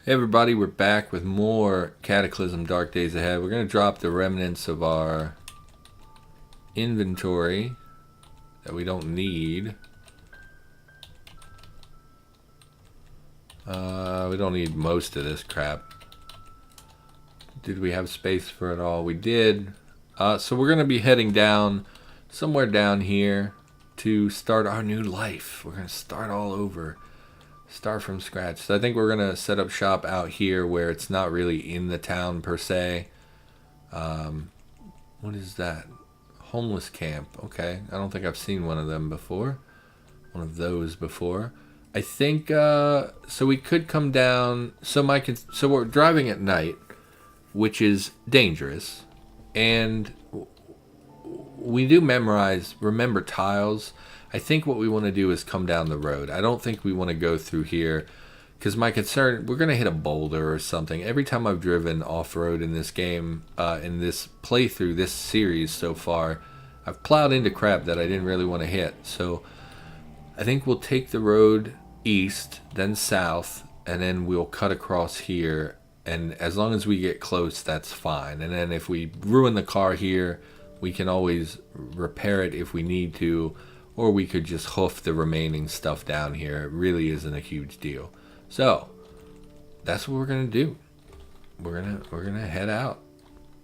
Hey everybody, we're back with more Cataclysm Dark Days Ahead. We're going to drop the remnants of our inventory that we don't need. We don't need most of this crap. Did we have space for it all? We did. So we're going to be heading down, somewhere down here, to start our new life. We're going to start all over. Start from scratch. So I think we're going to set up shop out here where it's not really in the town per se. What is that? Homeless camp. Okay. I don't think I've seen one of them before. One of those before. I think, so we could come down. So we're driving at night, which is dangerous. And we do remember tiles. I think what we want to do is come down the road. I don't think we want to go through here because my concern, we're going to hit a boulder or something. Every time I've driven off-road in this game, in this playthrough, this series so far, I've plowed into crap that I didn't really want to hit. So I think we'll take the road east, then south, and then we'll cut across here. And as long as we get close, that's fine. And then if we ruin the car here, we can always repair it if we need to. Or we could just hoof the remaining stuff down here. It really isn't a huge deal. So, that's what we're gonna do. We're gonna head out.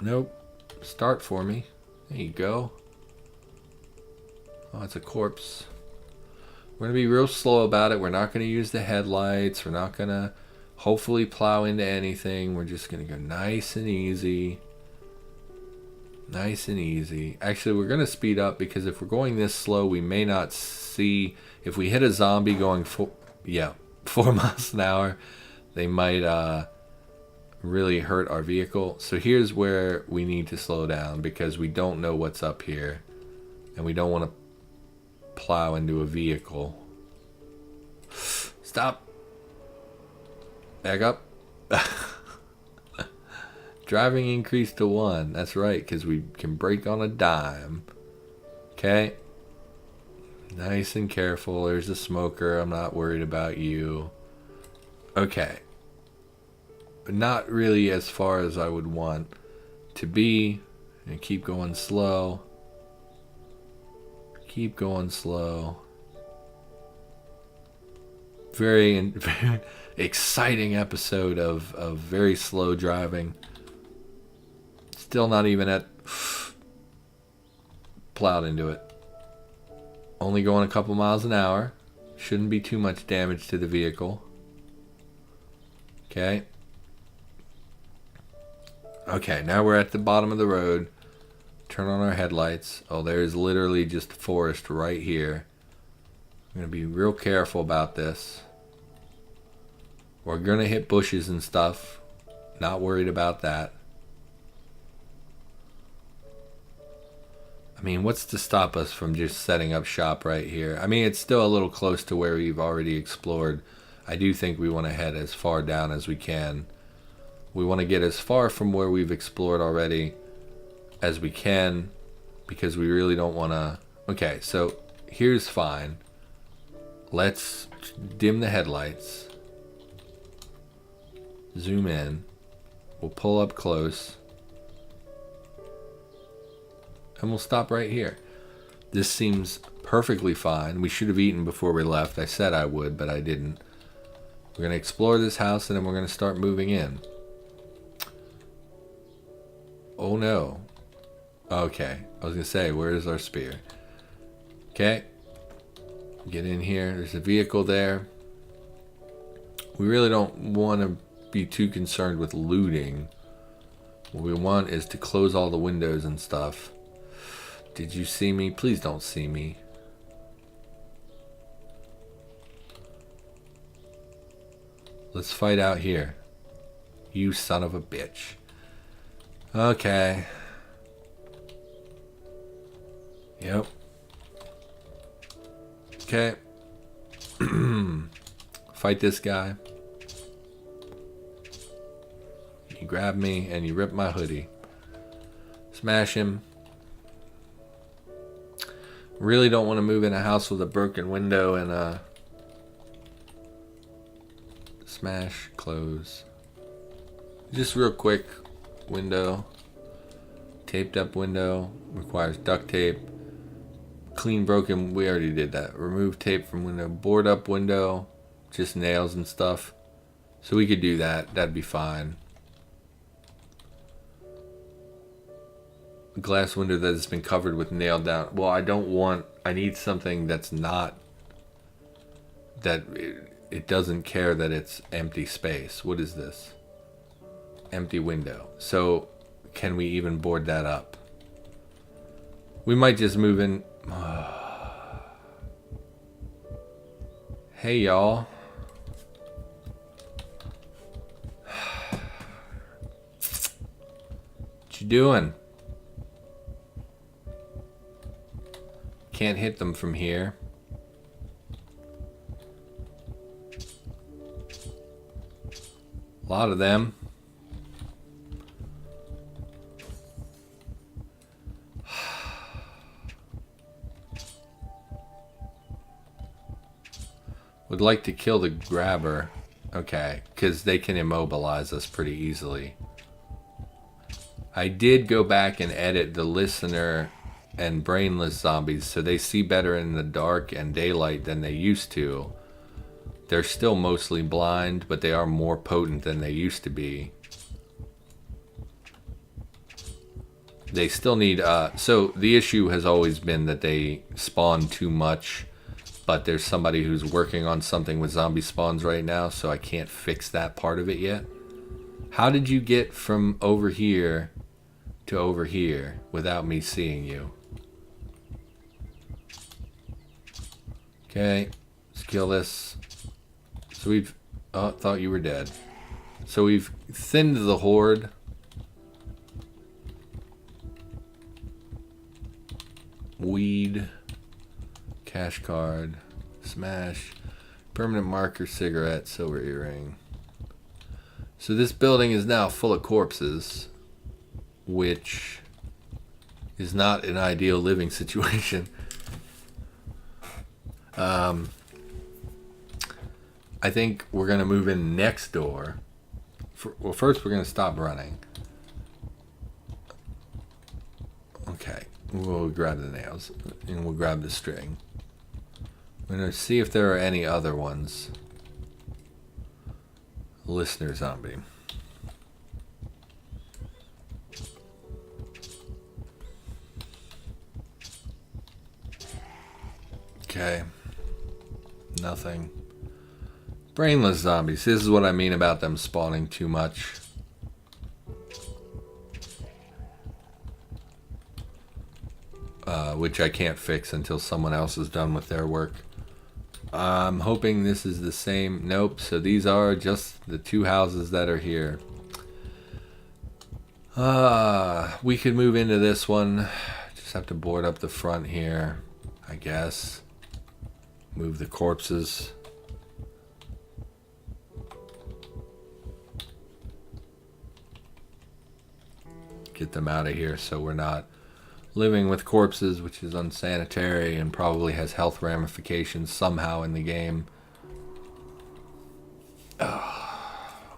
Nope. Start for me. There you go. Oh, it's a corpse. We're gonna be real slow about it. We're not gonna use the headlights. We're not gonna hopefully plow into anything. We're just gonna go nice and easy. Nice and easy. Actually, we're going to speed up because if we're going this slow, we may not see. If we hit a zombie going 4 miles an hour, they might really hurt our vehicle. So here's where we need to slow down because we don't know what's up here. And we don't want to plow into a vehicle. Stop. Back up. Driving increased to 1. That's right, because we can brake on a dime. Okay. Nice and careful. There's a smoker. I'm not worried about you. Okay. But not really as far as I would want to be. And keep going slow. Keep going slow. Very exciting episode of very slow driving. Still not even at plowed into it. Only going a couple miles an hour. Shouldn't be too much damage to the vehicle. Okay. Okay, now we're at the bottom of the road. Turn on our headlights. Oh, there's literally just forest right here. I'm going to be real careful about this. We're going to hit bushes and stuff. Not worried about that. I mean, what's to stop us from just setting up shop right here? I mean, it's still a little close to where we've already explored. I do think we want to head as far down as we can. We want to get as far from where we've explored already as we can because we really don't want to... Okay, so here's fine. Let's dim the headlights. Zoom in. We'll pull up close. And we'll stop right here. This seems perfectly fine. We should have eaten before we left. I said I would, but I didn't. We're going to explore this house and then we're going to start moving in. Oh no. Okay. I was going to say, where's our spear? Okay. Get in here. There's a vehicle there. We really don't want to be too concerned with looting. What we want is to close all the windows and stuff. Did you see me? Please don't see me. Let's fight out here. You son of a bitch. Okay. Yep. Okay. Fight this guy. You grab me and you rip my hoodie. Smash him. Really don't want to move in a house with a broken window and a smash, close. Just real quick, window. Taped up window. Requires duct tape. Clean broken, we already did that. Remove tape from window. Board up window. Just nails and stuff. So we could do that. That'd be fine. Glass window that has been covered with nailed down. Well, I need something that's not, that it doesn't care that it's empty space. What is this? Empty window. So can we even board that up? We might just move in. Hey y'all. What you doing? Can't hit them from here. A lot of them. Would like to kill the grabber. Okay, because they can immobilize us pretty easily. I did go back and edit the listener and brainless zombies so they see better in the dark and daylight than they used to. They're still mostly blind, but they are more potent than they used to be. They still need, so the issue has always been that they spawn too much, but there's somebody who's working on something with zombie spawns right now, so I can't fix that part of it yet. How did you get from over here to over here without me seeing you? Okay, let's kill this. So we've, oh, thought you were dead. So we've thinned the horde. Weed, cash card, smash, permanent marker, cigarette, silver earring. So this building is now full of corpses, which is not an ideal living situation. I think we're going to move in next door. Well, first we're going to stop running. Okay, we'll grab the nails and we'll grab the string. We're going to see if there are any other ones. Listener zombie. Okay. Nothing. Brainless zombies. This is what I mean about them spawning too much. Which I can't fix until someone else is done with their work. I'm hoping this is the same. Nope. So these are just the two houses that are here. We could move into this one. Just have to board up the front here, I guess. Move the corpses. Get them out of here so we're not living with corpses, which is unsanitary and probably has health ramifications somehow in the game.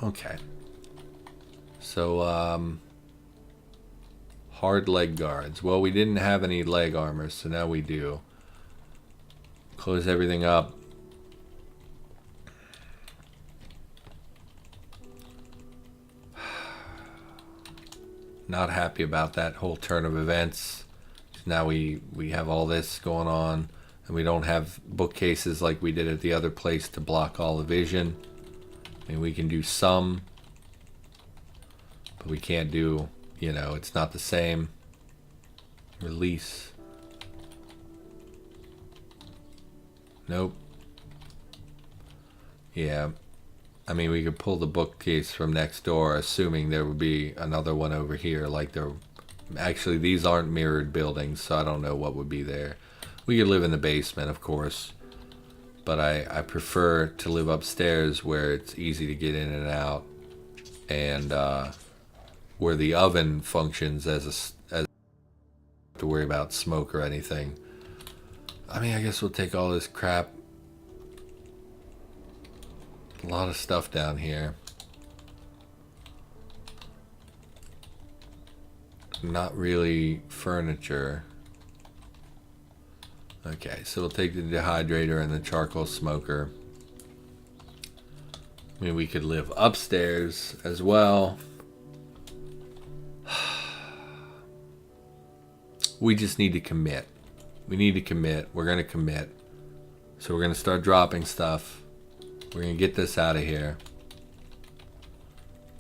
Okay. So, hard leg guards. Well, we didn't have any leg armor, so now we do. Close everything up. Not happy about that whole turn of events. Now we have all this going on, and we don't have bookcases like we did at the other place to block all the vision. I mean, we can do some, but we can't do, you know, it's not the same. Release. Nope. Yeah. I mean, we could pull the bookcase from next door, assuming there would be another one over here. Like there, actually, these aren't mirrored buildings, so I don't know what would be there. We could live in the basement, of course, but I prefer to live upstairs where it's easy to get in and out, and where the oven functions as to worry about smoke or anything. I mean, I guess we'll take all this crap. A lot of stuff down here. not really furniture. Okay, so we'll take the dehydrator and the charcoal smoker. I mean, we could live upstairs as well. We just need to commit. We need to commit. We're going to commit. So we're going to start dropping stuff. We're going to get this out of here.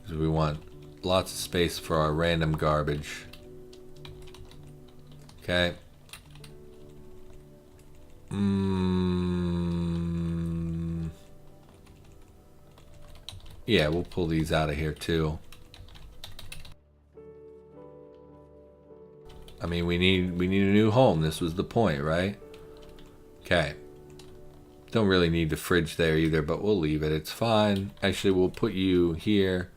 Because we want lots of space for our random garbage. Okay. Yeah, we'll pull these out of here too. I mean, we need a new home. This was the point, right? Okay. Don't really need the fridge there either, but we'll leave it. It's fine. Actually, we'll put you here.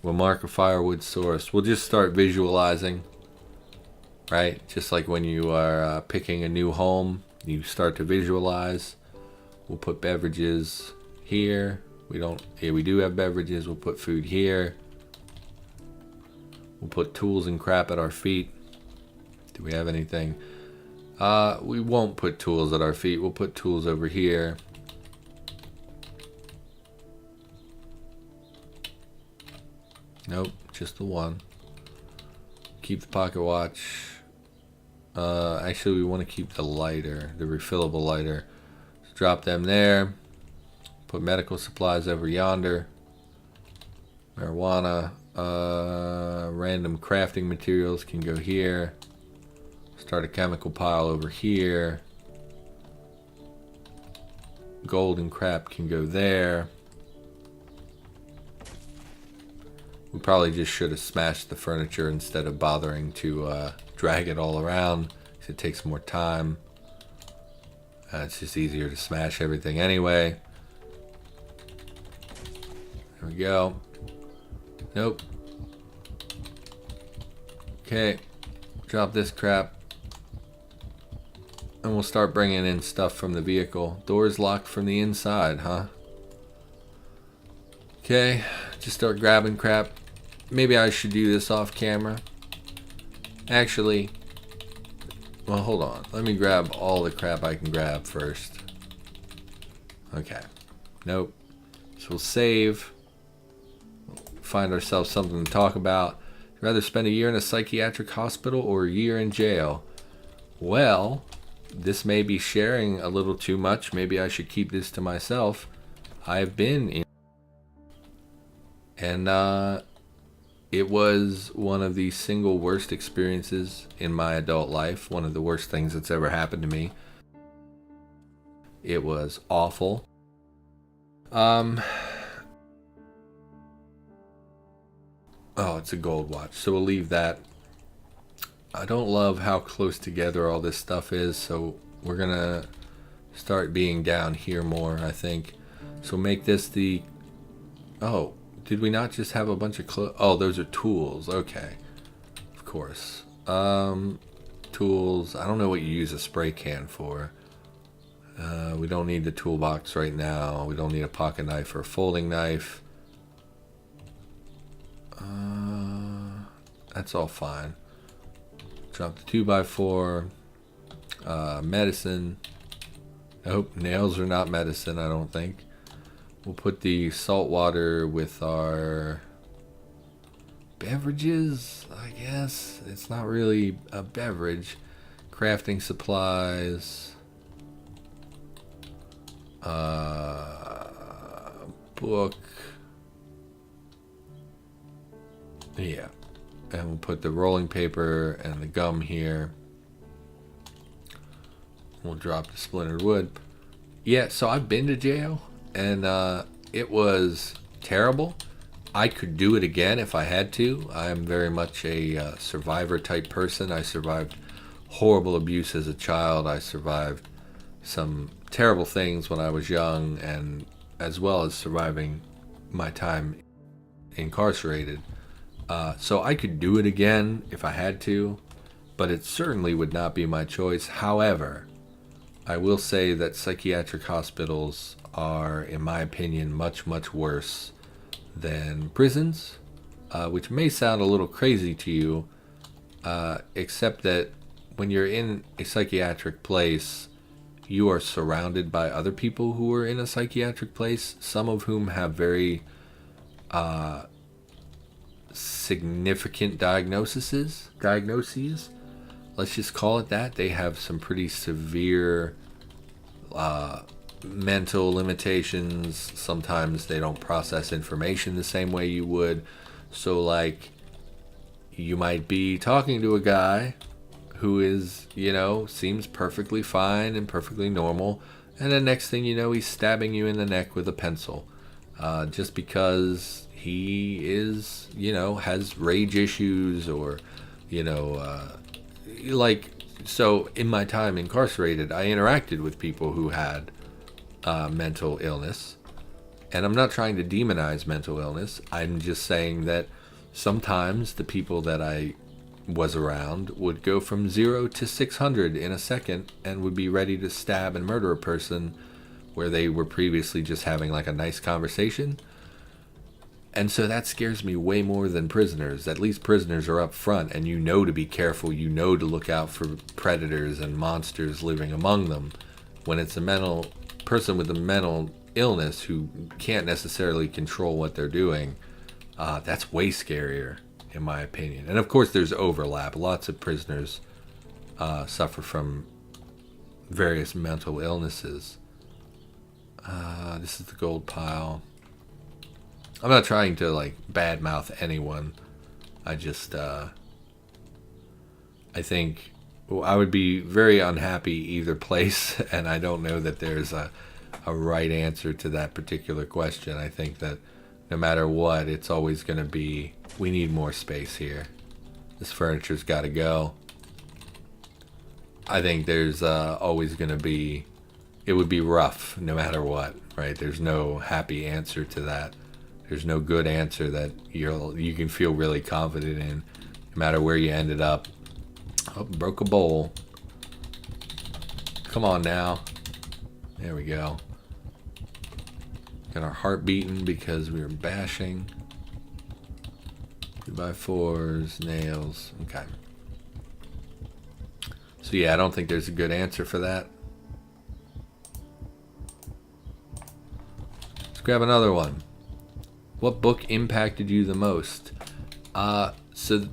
We'll mark a firewood source. We'll just start visualizing, right? Just like when you are picking a new home, you start to visualize. We'll put beverages here. We do have beverages. We'll put food here. We'll put tools and crap at our feet. Do we have anything? We won't put tools at our feet. We'll put tools over here. Nope, just the one. Keep the pocket watch. Actually, we want to keep the lighter, the refillable lighter. So drop them there. Put medical supplies over yonder. Marijuana. Random crafting materials can go here. Start a chemical pile over here. Gold and crap can go there. We probably just should have smashed the furniture instead of bothering to drag it all around. It takes more time. It's just easier to smash everything anyway. There we go. Nope. Okay. Drop this crap. And we'll start bringing in stuff from the vehicle. Doors locked from the inside, huh? Okay. Just start grabbing crap. Maybe I should do this off camera. Actually, well, hold on. Let me grab all the crap I can grab first. Okay. Nope. So we'll save. Find ourselves something to talk about. Rather spend a year in a psychiatric hospital or a year in jail? Well, this may be sharing a little too much. Maybe I should keep this to myself. I've been in, and it was one of the single worst experiences in my adult life. One of the worst things that's ever happened to me. It was awful. Oh, it's a gold watch, so we'll leave that. I don't love how close together all this stuff is, so we're gonna start being down here more, I think. So make this the... Oh, did we not just have a bunch of oh, those are tools. Okay, of course. Tools. I don't know what you use a spray can for. We don't need the toolbox right now. We don't need a pocket knife or a folding knife. That's all fine. Drop the 2x4. Medicine. Nope, nails are not medicine, I don't think. We'll put the salt water with our beverages, I guess. It's not really a beverage. Crafting supplies. Book. Yeah. And we'll put the rolling paper and the gum here. We'll drop the splintered wood. Yeah, so I've been to jail, and it was terrible. I could do it again if I had to. I'm very much a survivor type person. I survived horrible abuse as a child. I survived some terrible things when I was young, and as well as surviving my time incarcerated. So I could do it again if I had to, but it certainly would not be my choice. However, I will say that psychiatric hospitals are, in my opinion, much, much worse than prisons, which may sound a little crazy to you, except that when you're in a psychiatric place, you are surrounded by other people who are in a psychiatric place, some of whom have very significant diagnoses. Let's just call it that. They have some pretty severe mental limitations. Sometimes they don't process information the same way you would. So, like, you might be talking to a guy who is, seems perfectly fine and perfectly normal, and the next thing you know, he's stabbing you in the neck with a pencil, just because he is, has rage issues, or, so in my time incarcerated, I interacted with people who had mental illness, and I'm not trying to demonize mental illness. I'm just saying that sometimes the people that I was around would go from 0 to 600 in a second and would be ready to stab and murder a person where they were previously just having like a nice conversation. And so that scares me way more than prisoners. At least prisoners are up front and to be careful, to look out for predators and monsters living among them. When it's a person with a mental illness who can't necessarily control what they're doing, that's way scarier, in my opinion. And of course there's overlap. Lots of prisoners suffer from various mental illnesses. This is the gold pile. I'm not trying to badmouth anyone. I just I think I would be very unhappy either place, and I don't know that there's a right answer to that particular question. I think that no matter what, it's always going to be, we need more space here. This furniture's got to go. I think there's always going to be, it would be rough no matter what, right? There's no happy answer to that. There's no good answer that you can feel really confident in, no matter where you ended up. Oh, broke a bowl. Come on now. There we go. Got our heart beating because we were bashing. 2x4s, nails. Okay. So yeah, I don't think there's a good answer for that. Let's grab another one. What book impacted you the most? So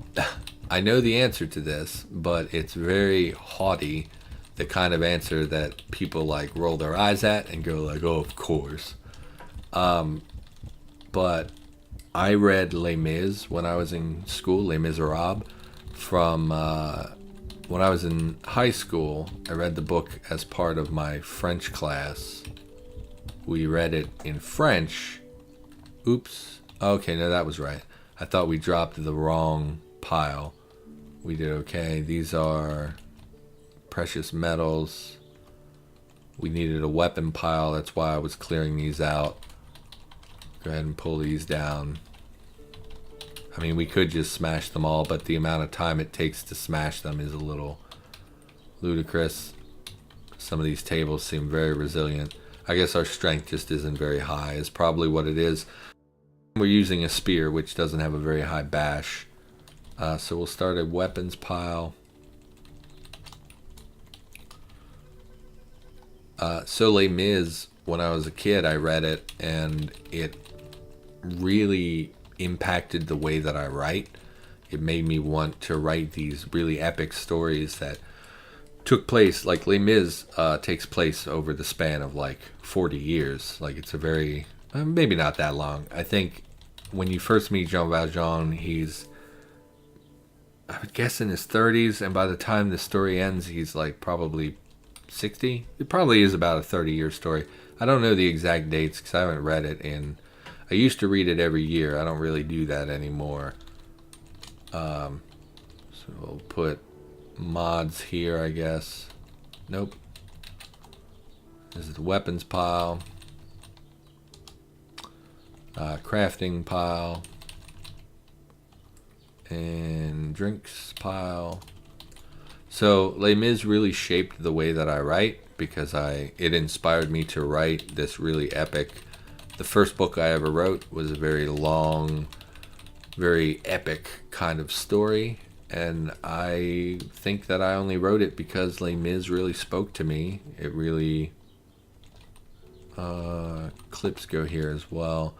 I know the answer to this, but it's very haughty. The kind of answer that people roll their eyes at and go oh, of course. But I read Les Mis when I was in school, Les Miserables, from when I was in high school. I read the book as part of my French class. We read it in French. Oops. Okay, no, that was right. I thought we dropped the wrong pile. We did okay. These are precious metals. We needed a weapon pile. That's why I was clearing these out. Go ahead and pull these down. I mean, we could just smash them all, but the amount of time it takes to smash them is a little ludicrous. Some of these tables seem very resilient. I guess our strength just isn't very high, is probably what it is. We're using a spear, which doesn't have a very high bash. So we'll start a weapons pile. So Les Mis, when I was a kid, I read it, and it really impacted the way that I write. It made me want to write these really epic stories that took place, like Les Mis takes place over the span of 40 years. It's a very, maybe not that long. I think when you first meet Jean Valjean, he's, I would guess, in his 30s, and by the time the story ends, he's probably 60. It probably is about a 30-year story. I don't know the exact dates because I haven't read it in, I used to read it every year. I don't really do that anymore. So we'll put mods here, I guess. Nope. This is the weapons pile. Crafting pile. And drinks pile. So Les Mis really shaped the way that I write, because it inspired me to write this really epic. The first book I ever wrote was a very long, very epic kind of story, And I think that I only wrote it because Les Mis really spoke to me. It really... clips go here as well.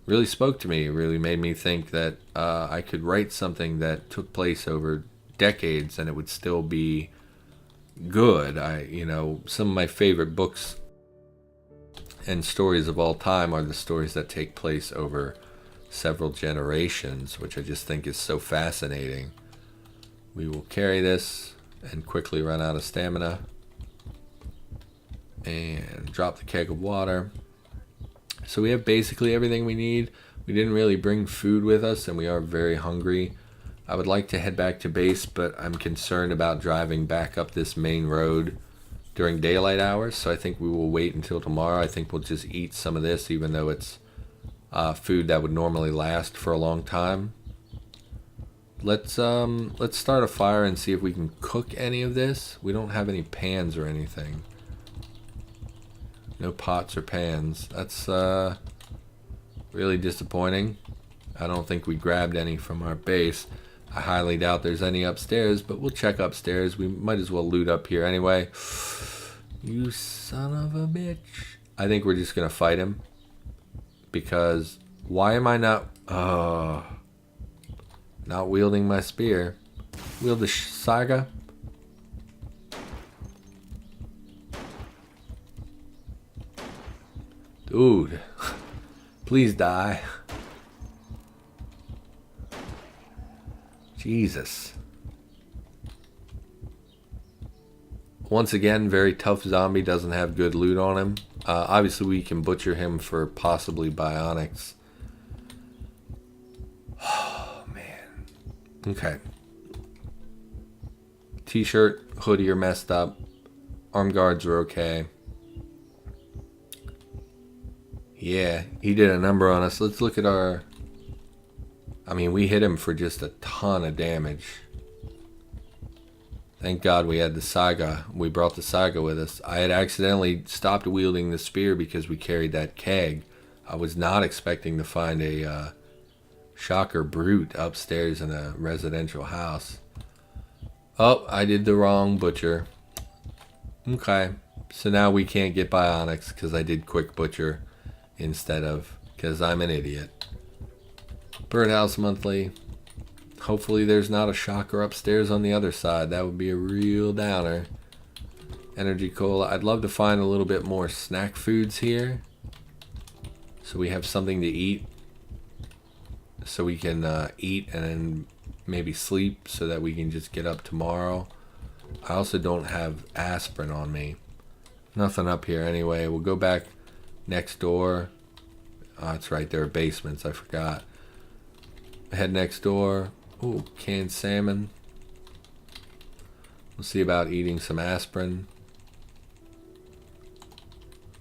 Really spoke to me. It really made me think that I could write something that took place over decades and it would still be good. Some of my favorite books and stories of all time are the stories that take place over several generations, which I just think is so fascinating. We will carry this and quickly run out of stamina. And drop the keg of water. So we have basically everything we need. We didn't really bring food with us, and we are very hungry. I would like to head back to base, but I'm concerned about driving back up this main road during daylight hours, so I think we will wait until tomorrow. I think we'll just eat some of this, even though it's food that would normally last for a long time. Let's start a fire and see if we can cook any of this. We don't have any pans or anything. No pots or pans. That's really disappointing. I don't think we grabbed any from our base. I highly doubt there's any upstairs, but we'll check upstairs. We might as well loot up here anyway. You son of a bitch. I think we're just going to fight him. Because why am I not wielding my spear? Wield the saga. Dude. Please die. Jesus. Once again, very tough zombie, doesn't have good loot on him. Obviously, we can butcher him for possibly bionics. Oh, man. Okay. T-shirt, hoodie are messed up. Arm guards are okay. Yeah, he did a number on us. Let's look at our... I mean, we hit him for just a ton of damage. Thank God we had the saga. We brought the saga with us. I had accidentally stopped wielding the spear because we carried that keg. I was not expecting to find a shocker brute upstairs in a residential house. Oh, I did the wrong butcher. Okay, so now we can't get bionics because I did quick butcher instead of, because I'm an idiot. Birdhouse Monthly. Hopefully there's not a shocker upstairs on the other side. That would be a real downer. Energy Cola. I'd love to find a little bit more snack foods here, so we have something to eat. So we can eat and then maybe sleep so that we can just get up tomorrow. I also don't have aspirin on me. Nothing up here anyway. We'll go back next door. Oh, it's right there. Basements. I forgot. Head next door. Ooh, canned salmon. We'll see about eating some aspirin,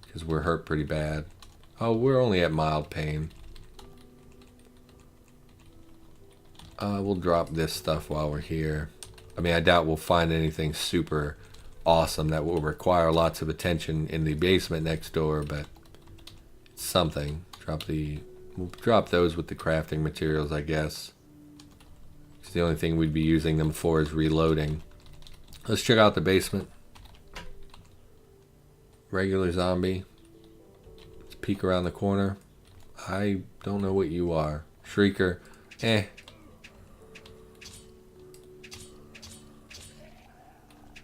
because we're hurt pretty bad. Oh, we're only at mild pain. We'll drop this stuff while we're here. I mean, I doubt we'll find anything super awesome that will require lots of attention in the basement next door, but it's something. We'll drop those with the crafting materials, I guess. It's the only thing we'd be using them for is reloading. Let's check out the basement. Regular zombie. Let's peek around the corner. I don't know what you are. Shrieker. Eh.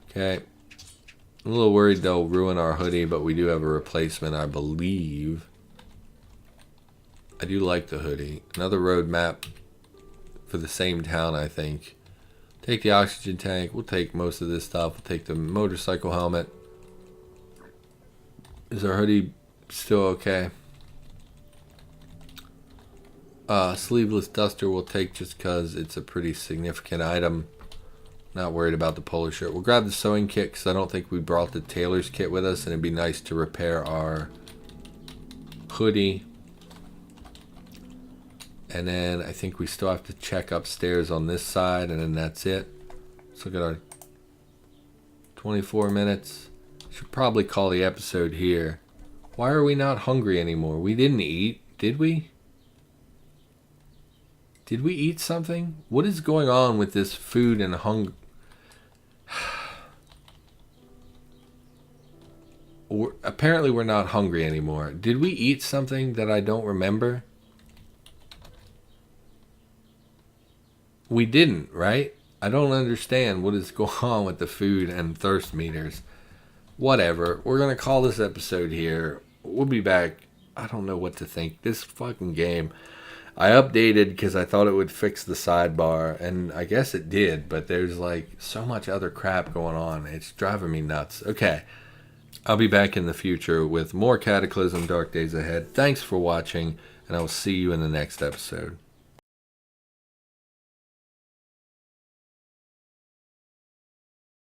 Okay. I'm a little worried they'll ruin our hoodie, but we do have a replacement, I believe. I do like the hoodie. Another road map for the same town, I think. Take the oxygen tank. We'll take most of this stuff. We'll take the motorcycle helmet. Is our hoodie still okay? Sleeveless duster we'll take just because it's a pretty significant item. Not worried about the polo shirt. We'll grab the sewing kit because I don't think we brought the tailor's kit with us, and it'd be nice to repair our hoodie. And then I think we still have to check upstairs on this side, and then that's it. Let's look at our 24 minutes. Should probably call the episode here. Why are we not hungry anymore? We didn't eat, did we? Did we eat something? What is going on with this food and hunger? Apparently we're not hungry anymore. Did we eat something that I don't remember? We didn't, right? I don't understand what is going on with the food and thirst meters. Whatever. We're going to call this episode here. We'll be back. I don't know what to think. This fucking game. I updated because I thought it would fix the sidebar, and I guess it did, but there's like so much other crap going on. It's driving me nuts. Okay. I'll be back in the future with more Cataclysm Dark Days Ahead. Thanks for watching, and I will see you in the next episode.